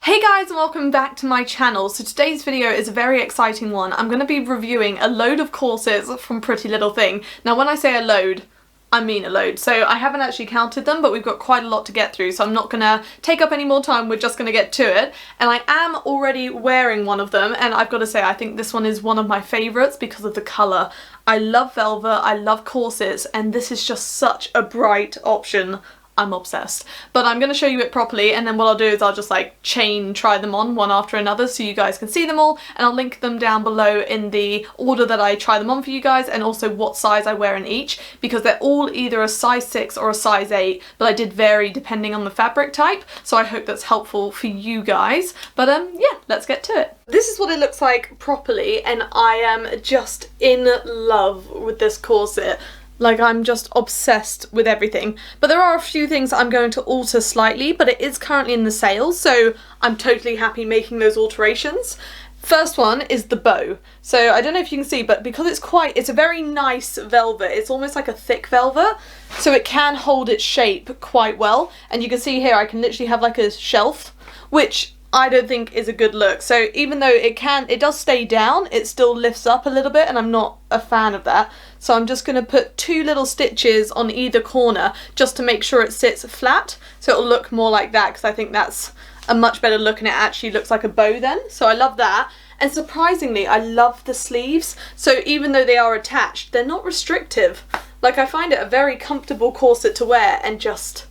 Hey guys, and welcome back to my channel. So today's video is a very exciting one. I'm going to be reviewing a load of corsets from Pretty Little Thing. Now when I say a load, I mean a load. So I haven't actually counted them, but we've got quite a lot to get through, so I'm not going to take up any more time, we're just going to get to it. And I am already wearing one of them, and I've got to say I think this one is one of my favourites because of the colour. I love velvet, I love corsets, and this is just such a bright option. I'm obsessed. But I'm going to show you it properly, and then what I'll do is I'll just like try them on one after another so you guys can see them all, and I'll link them down below in the order that I try them on for you guys, and also what size I wear in each, because they're all either a size 6 or a size 8, but I did vary depending on the fabric type, so I hope that's helpful for you guys. But yeah, let's get to it. This is what it looks like properly, and I am just in love with this corset. Like, I'm just obsessed with everything. But there are a few things I'm going to alter slightly, but it is currently in the sale, so I'm totally happy making those alterations. First one is the bow. So I don't know if you can see, but because it's a very nice velvet, it's almost like a thick velvet, so it can hold its shape quite well. And you can see here I can literally have like a shelf, which I don't think is a good look. So even though it does stay down, it still lifts up a little bit, and I'm not a fan of that. So I'm just going to put 2 little stitches on either corner just to make sure it sits flat, so it'll look more like that, because I think that's a much better look and it actually looks like a bow then. So I love that. And surprisingly, I love the sleeves. So even though they are attached, they're not restrictive. Like, I find it a very comfortable corset to wear, and just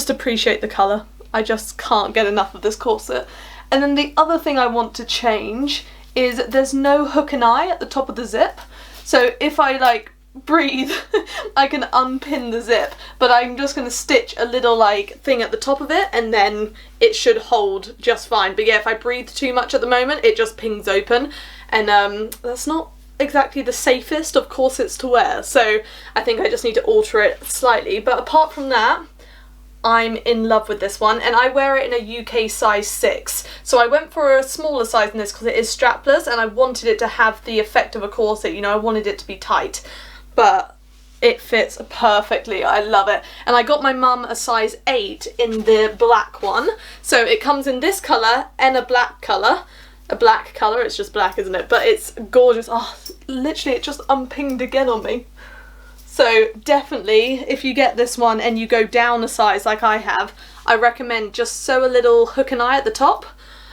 appreciate the colour. I just can't get enough of this corset. And then the other thing I want to change is there's no hook and eye at the top of the zip. So if I like breathe, I can unpin the zip, but I'm just going to stitch a little like thing at the top of it, and then it should hold just fine. But yeah, if I breathe too much at the moment, it just pings open, and that's not exactly the safest of corsets to wear. So I think I just need to alter it slightly. But apart from that, I'm in love with this one, and I wear it in a UK size 6. So I went for a smaller size in this because it is strapless, and I wanted it to have the effect of a corset, you know, I wanted it to be tight. But it fits perfectly, I love it. And I got my mum a size 8 in the black one. So it comes in this colour and a black colour. A black colour, it's just black, isn't it? But it's gorgeous. Oh, literally it just unpinged again on me. So definitely, if you get this one and you go down a size like I have, I recommend just sew a little hook and eye at the top.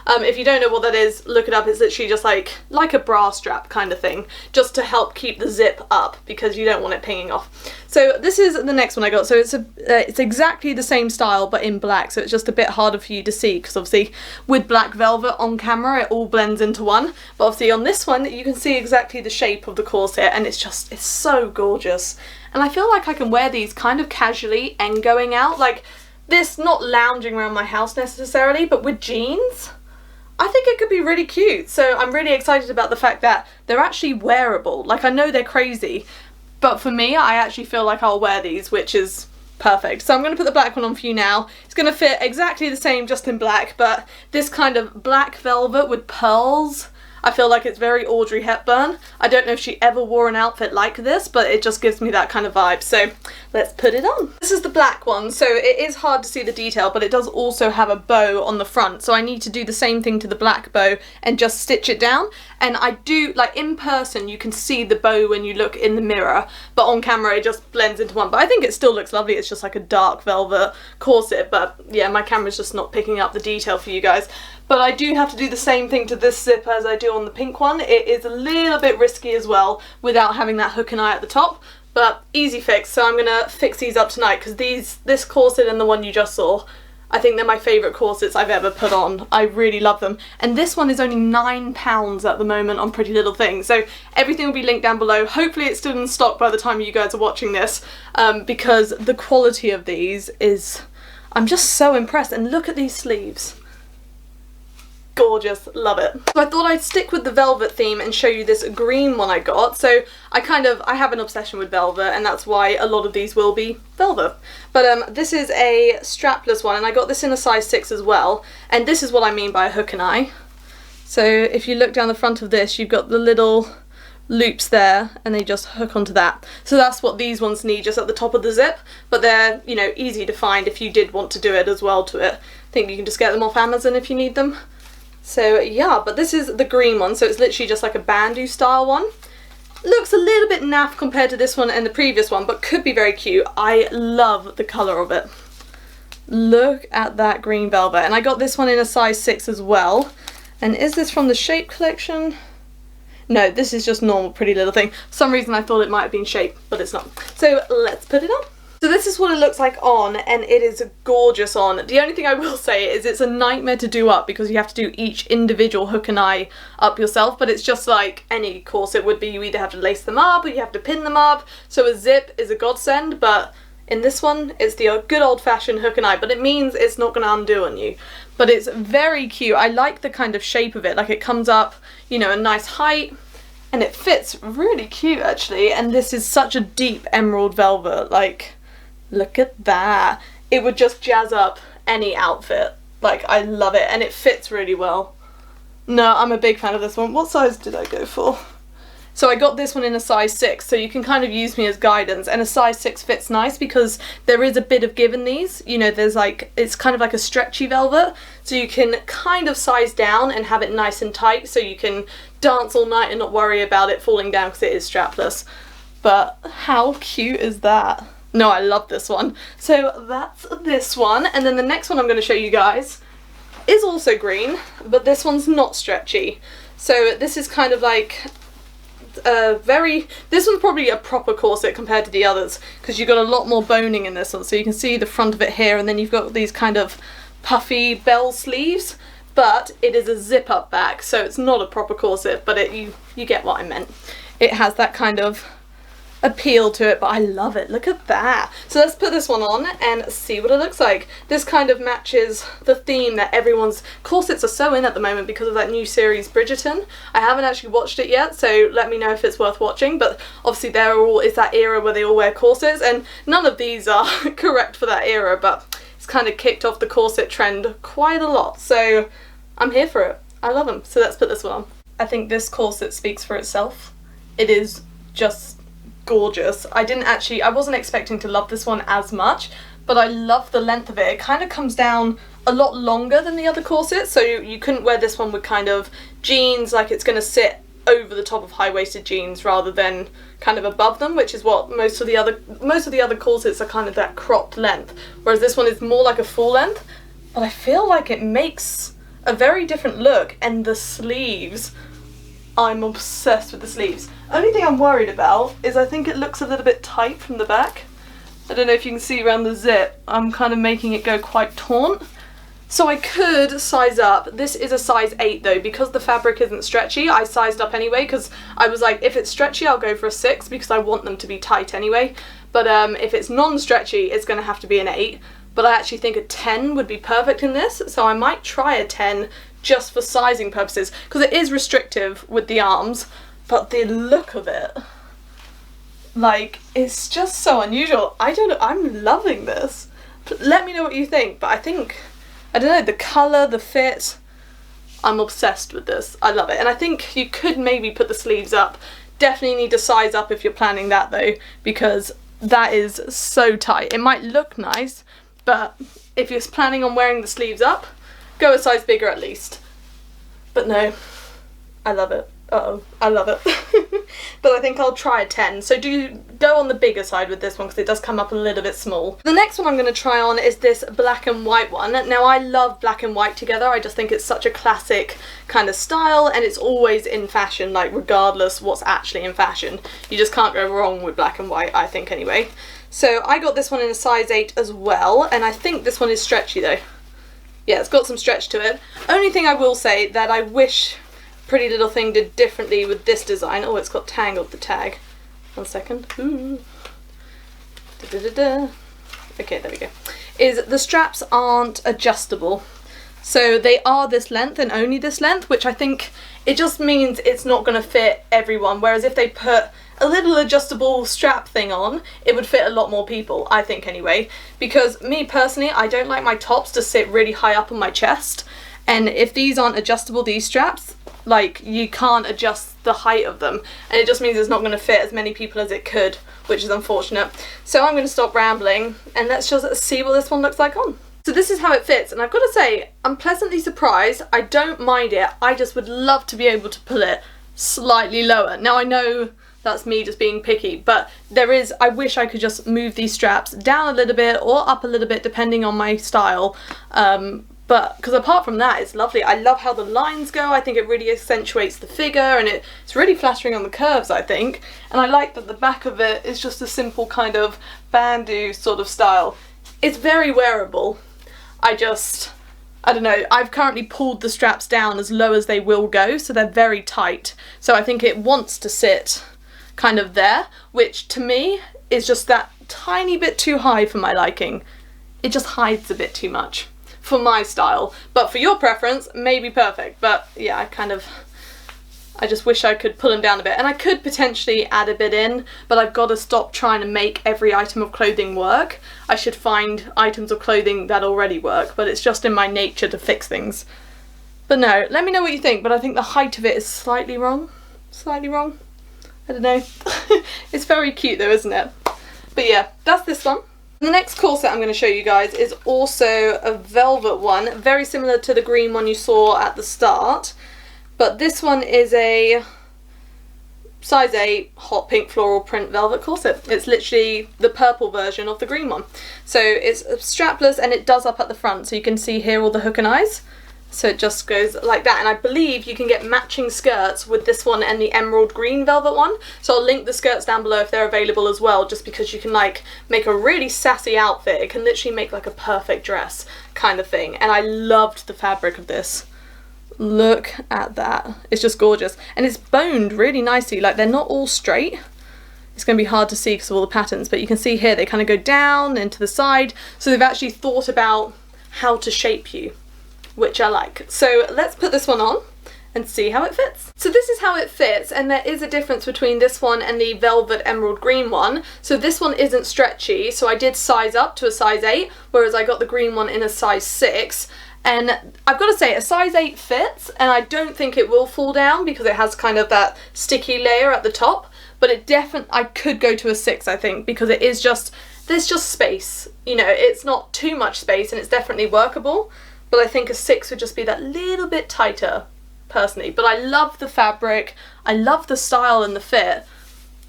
If you don't know what that is, look it up. It's literally just like a bra strap kind of thing, just to help keep the zip up, because you don't want it pinging off. So this is the next one I got. So it's exactly the same style but in black, so it's just a bit harder for you to see, because obviously with black velvet on camera it all blends into one. But obviously on this one you can see exactly the shape of the corset, and it's so gorgeous. And I feel like I can wear these kind of casually and going out, like this, not lounging around my house necessarily, but with jeans. I think it could be really cute, so I'm really excited about the fact that they're actually wearable. Like, I know they're crazy, but for me, I actually feel like I'll wear these, which is perfect. So I'm going to put the black one on for you now. It's going to fit exactly the same, just in black, but this kind of black velvet with pearls, I feel like it's very Audrey Hepburn. I don't know if she ever wore an outfit like this, but it just gives me that kind of vibe. So let's put it on. This is the black one, so it is hard to see the detail, but it does also have a bow on the front. So I need to do the same thing to the black bow and just stitch it down. And I do, like in person, you can see the bow when you look in the mirror, but on camera it just blends into one. But I think it still looks lovely. It's just like a dark velvet corset, but yeah, my camera's just not picking up the detail for you guys. But I do have to do the same thing to this zip as I do on the pink one. It is a little bit risky as well without having that hook and eye at the top, but easy fix. So I'm gonna fix these up tonight, because this corset and the one you just saw, I think they're my favourite corsets I've ever put on. I really love them. And this one is only £9 at the moment on Pretty Little Thing. So everything will be linked down below. Hopefully it's still in stock by the time you guys are watching this, because the quality of these is, I'm just so impressed. And look at these sleeves. Gorgeous, love it. So I thought I'd stick with the velvet theme and show you this green one I got. So I have an obsession with velvet, and that's why a lot of these will be velvet. But this is a strapless one, and I got this in a size 6 as well. And this is what I mean by a hook and eye. So if you look down the front of this, you've got the little loops there and they just hook onto that. So that's what these ones need, just at the top of the zip, but they're, you know, easy to find if you did want to do it as well to it. I think you can just get them off Amazon if you need them. So yeah, but this is the green one, so it's literally just like a bandeau style one. Looks a little bit naff compared to this one and the previous one, but could be very cute. I love the colour of it. Look at that green velvet, and I got this one in a size 6 as well. And is this from the Shape collection? No, this is just normal Pretty Little Thing. For some reason I thought it might have been Shape, but it's not. So let's put it on. So this is what it looks like on, and it is gorgeous on. The only thing I will say is it's a nightmare to do up because you have to do each individual hook and eye up yourself, but it's just like any corset would be. You either have to lace them up or you have to pin them up. So a zip is a godsend, but in this one it's the good old-fashioned hook and eye, but it means it's not going to undo on you. But it's very cute. I like the kind of shape of it, like it comes up, you know, a nice height, and it fits really cute actually. And this is such a deep emerald velvet, like look at that. It would just jazz up any outfit. Like, I love it, and it fits really well. No, I'm a big fan of this one. What size did I go for? So I got this one in a size 6, so you can kind of use me as guidance, and a size 6 fits nice because there is a bit of give in these. You know, there's like, it's kind of like a stretchy velvet, so you can kind of size down and have it nice and tight so you can dance all night and not worry about it falling down because it is strapless. But how cute is that? No, I love this one. So that's this one, and then the next one I'm going to show you guys is also green, but this one's not stretchy. So this is kind of like this one's probably a proper corset compared to the others because you've got a lot more boning in this one, so you can see the front of it here, and then you've got these kind of puffy bell sleeves, but it is a zip up back, so it's not a proper corset, but you get what I meant. It has that kind of appeal to it, but I love it. Look at that. So let's put this one on and see what it looks like. This kind of matches the theme that everyone's corsets are so in at the moment because of that new series Bridgerton. I haven't actually watched it yet, so let me know if it's worth watching, but obviously it's that era where they all wear corsets, and none of these are correct for that era, but it's kind of kicked off the corset trend quite a lot, so I'm here for it. I love them. So let's put this one on. I think this corset speaks for itself. It is just gorgeous. I wasn't expecting to love this one as much, but I love the length of it. It kind of comes down a lot longer than the other corsets, so you couldn't wear this one with kind of jeans, like it's going to sit over the top of high-waisted jeans rather than kind of above them, which is what most of the other corsets are, kind of that cropped length, whereas this one is more like a full length. But I feel like it makes a very different look, and the sleeves, I'm obsessed with the sleeves. Only thing I'm worried about is I think it looks a little bit tight from the back. I don't know if you can see around the zip, I'm kind of making it go quite taut. So I could size up. This is a size 8 though, because the fabric isn't stretchy. I sized up anyway because I was like, if it's stretchy I'll go for a 6 because I want them to be tight anyway. But if it's non-stretchy it's going to have to be an 8. But I actually think a 10 would be perfect in this, so I might try a 10 just for sizing purposes because it is restrictive with the arms. But the look of it, like, it's just so unusual. I don't know, I'm loving this. Let me know what you think, but I don't know, the colour, the fit, I'm obsessed with this. I love it. And I think you could maybe put the sleeves up. Definitely need to size up if you're planning that though, because that is so tight. It might look nice, but if you're planning on wearing the sleeves up, go a size bigger at least. But no, I love it. Uh-oh, I love it. But I think I'll try a 10. So do go on the bigger side with this one because it does come up a little bit small. The next one I'm going to try on is this black and white one. Now I love black and white together. I just think it's such a classic kind of style, and it's always in fashion, like regardless what's actually in fashion. You just can't go wrong with black and white, I think anyway. So I got this one in a size 8 as well, and I think this one is stretchy though. Yeah, it's got some stretch to it. Only thing I will say that I wish Pretty Little Thing did differently with this design. Oh, it's got tangled, the tag. 1 second. Ooh. Okay, there we go. Is the straps aren't adjustable. So they are this length and only this length, which I think it just means it's not going to fit everyone. Whereas if they put a little adjustable strap thing on, it would fit a lot more people, I think anyway. Because me personally, I don't like my tops to sit really high up on my chest. And if these aren't adjustable, these straps, like you can't adjust the height of them, and it just means it's not going to fit as many people as it could, which is unfortunate. So I'm going to stop rambling and let's just see what this one looks like on. So this is how it fits, and I've got to say I'm pleasantly surprised. I don't mind it, I just would love to be able to pull it slightly lower. Now I know that's me just being picky, but I wish I could just move these straps down a little bit or up a little bit depending on my style. But because apart from that, it's lovely. I love how the lines go. I think it really accentuates the figure, and it's really flattering on the curves, I think. And I like that the back of it is just a simple kind of bandeau sort of style. It's very wearable. I don't know, I've currently pulled the straps down as low as they will go, so they're very tight. So I think it wants to sit kind of there, which to me is just that tiny bit too high for my liking. It just hides a bit too much for my style, but for your preference, maybe perfect. But yeah, I just wish I could pull them down a bit, and I could potentially add a bit in, but I've got to stop trying to make every item of clothing work. I should find items of clothing that already work, but it's just in my nature to fix things. But no, let me know what you think, but I think the height of it is slightly wrong. Slightly wrong? I don't know. It's very cute though, isn't it? But yeah, that's this one. The next corset I'm going to show you guys is also a velvet one, very similar to the green one you saw at the start. But this one is a size 8 hot pink floral print velvet corset. It's literally the purple version of the green one. So it's strapless and it does up at the front, so you can see here all the hook and eyes. So it just goes like that, and I believe you can get matching skirts with this one and the emerald green velvet one. So I'll link the skirts down below if they're available as well, just because you can like make a really sassy outfit. It can literally make like a perfect dress kind of thing, and I loved the fabric of this. Look at that, it's just gorgeous, and it's boned really nicely. Like, they're not all straight. It's going to be hard to see because of all the patterns, but you can see here they kind of go down and to the side, so they've actually thought about how to shape you, which I like. So let's put this one on and see how it fits. So this is how it fits, and there is a difference between this one and the velvet emerald green one. So this one isn't stretchy, so I did size up to a size 8, whereas I got the green one in a size 6. And I've got to say, a size 8 fits, and I don't think it will fall down because it has kind of that sticky layer at the top, but it definitely, I could go to a 6, I think, because it is just, there's just space, you know, it's not too much space and it's definitely workable, but I think a 6 would just be that little bit tighter, personally. But I love the fabric, I love the style and the fit.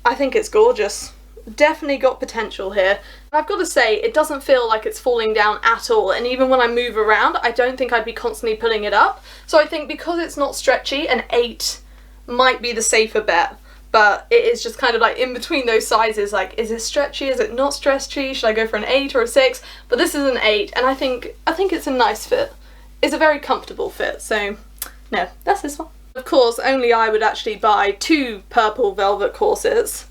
I think it's gorgeous. Definitely got potential here. I've got to say, it doesn't feel like it's falling down at all, and even when I move around I don't think I'd be constantly pulling it up. So I think because it's not stretchy, an 8 might be the safer bet, but it is just kind of like in between those sizes, like, is it stretchy, is it not stretchy, should I go for an 8 or a 6? But this is an 8, and I think it's a nice fit. It's a very comfortable fit, so no, that's this one. Of course, only I would actually buy 2 purple velvet corsets.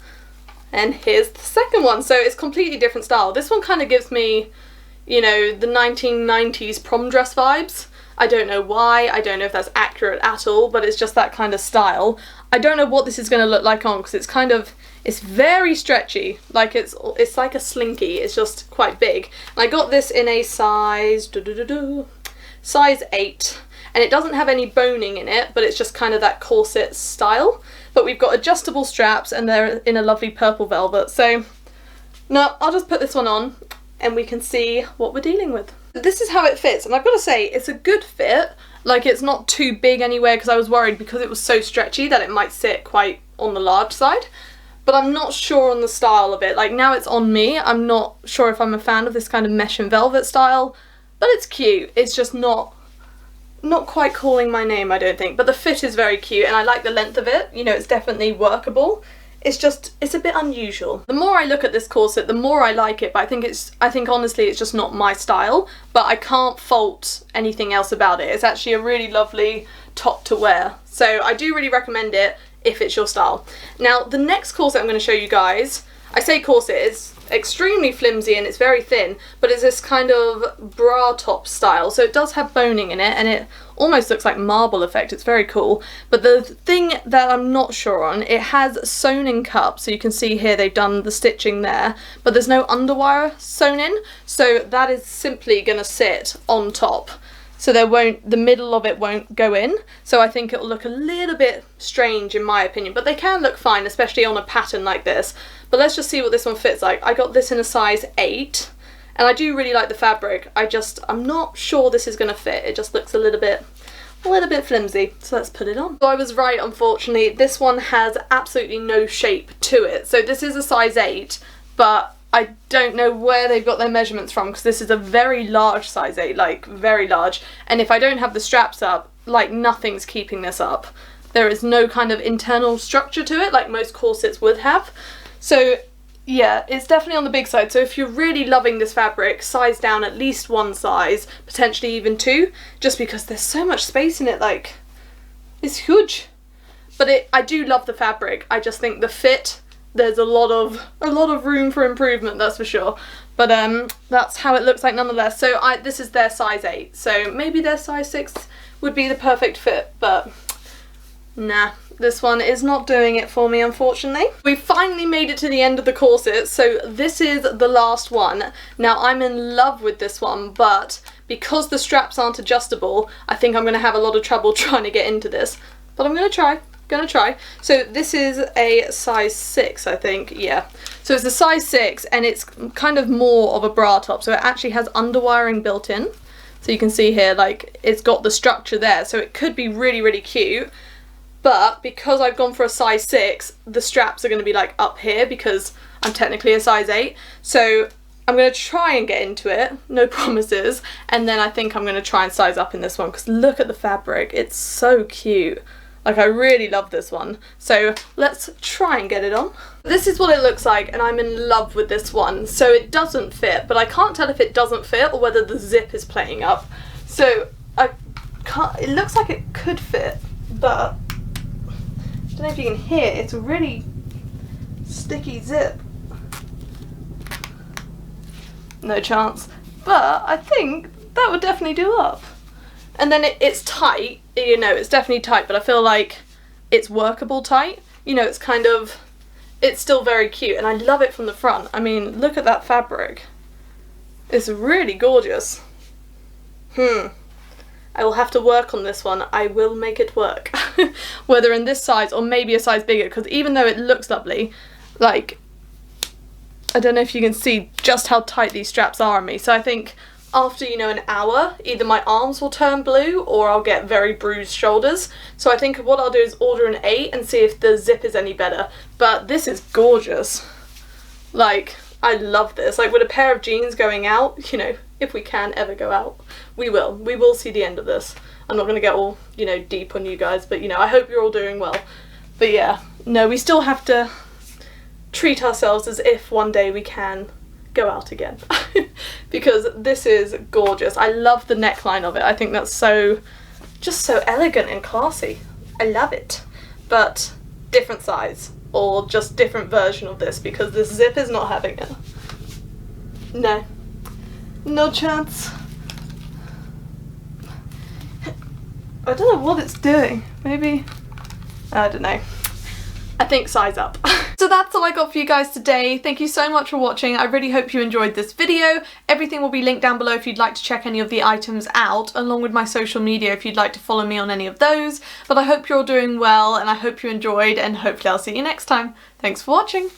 And here's the second one, so it's completely different style. This one kind of gives me, you know, the 1990s prom dress vibes. I don't know why, I don't know if that's accurate at all, but it's just that kind of style. I don't know what this is going to look like on, because it's kind of, it's very stretchy, like it's like a slinky, it's just quite big. And I got this in a size, size 8, and it doesn't have any boning in it, but it's just kind of that corset style. But we've got adjustable straps and they're in a lovely purple velvet. So no, I'll just put this one on and we can see what we're dealing with. This is how it fits, and I've got to say it's a good fit. Like, it's not too big anywhere, because I was worried because it was so stretchy that it might sit quite on the large side. But I'm not sure on the style of it. Like, now it's on me, I'm not sure if I'm a fan of this kind of mesh and velvet style, but it's cute. It's just not quite calling my name, I don't think, but the fit is very cute and I like the length of it. You know, it's definitely workable. It's just, it's a bit unusual. The more I look at this corset, the more I like it, but I think honestly it's just not my style, but I can't fault anything else about it. It's actually a really lovely top to wear, so I do really recommend it if it's your style. Now, the next corset I'm going to show you guys, I say corset, it's extremely flimsy and it's very thin, but it's this kind of bra top style, so it does have boning in it and it almost looks like marble effect. It's very cool. But the thing that I'm not sure on, it has sewn in cups, so you can see here they've done the stitching there, but there's no underwire sewn in, so that is simply gonna sit on top. so the middle of it won't go in, so I think it'll look a little bit strange in my opinion, but they can look fine, especially on a pattern like this. But let's just see what this one fits like. I got this in a size 8, and I do really like the fabric. I'm not sure this is going to fit. It just looks a little bit flimsy, so let's put it on. So I was right, unfortunately. This one has absolutely no shape to it. So this is a size 8, but I don't know where they've got their measurements from, because this is a very large size 8, like very large. And if I don't have the straps up, like nothing's keeping this up. There is no kind of internal structure to it like most corsets would have. So yeah, it's definitely on the big side. So if you're really loving this fabric, size down at least 1 size, potentially even 2, just because there's so much space in it, like, it's huge. But I do love the fabric. I just think the fit, there's a lot of room for improvement, that's for sure. But that's how it looks like nonetheless. So this is their size 8, so maybe their size 6 would be the perfect fit, but nah. This one is not doing it for me, unfortunately. We finally made it to the end of the corset, so this is the last one. Now, I'm in love with this one, but because the straps aren't adjustable, I think I'm going to have a lot of trouble trying to get into this. But I'm going to try. So this is a size 6, I think, yeah. So it's a size 6, and it's kind of more of a bra top, so it actually has underwiring built in. So you can see here, like, it's got the structure there, so it could be really, really cute. But because I've gone for a size 6, the straps are going to be like up here because I'm technically a size 8. So I'm going to try and get into it, no promises, and then I think I'm going to try and size up in this one, because look at the fabric, it's so cute. Like, I really love this one. So let's try and get it on. This is what it looks like, and I'm in love with this one. So it doesn't fit, but I can't tell if it doesn't fit or whether the zip is playing up. So it looks like it could fit, but I don't know if you can hear, it's a really sticky zip. No chance. But I think that would definitely do up. And then it's tight, you know, it's definitely tight, but I feel like it's workable tight. You know, it's still very cute, and I love it from the front. I mean, look at that fabric. It's really gorgeous. I will have to work on this one. I will make it work. Whether in this size or maybe a size bigger, because even though it looks lovely, like, I don't know if you can see just how tight these straps are on me. So I think after, you know, an hour, either my arms will turn blue or I'll get very bruised shoulders. So I think what I'll do is order an 8 and see if the zip is any better. But this is gorgeous. Like, I love this. Like, with a pair of jeans going out, you know, if we can ever go out, we will see the end of this. I'm not going to get all, you know, deep on you guys, but, you know, I hope you're all doing well. But yeah, no, we still have to treat ourselves as if one day we can go out again. Because this is gorgeous. I love the neckline of it. I think that's just so elegant and classy. I love it. But different size, or just different version of this, because this zip is not having it. No chance. I don't know what it's doing. Maybe, I don't know. I think size up. So that's all I got for you guys today. Thank you so much for watching. I really hope you enjoyed this video. Everything will be linked down below if you'd like to check any of the items out, along with my social media if you'd like to follow me on any of those. But I hope you're all doing well, and I hope you enjoyed, and hopefully I'll see you next time. Thanks for watching.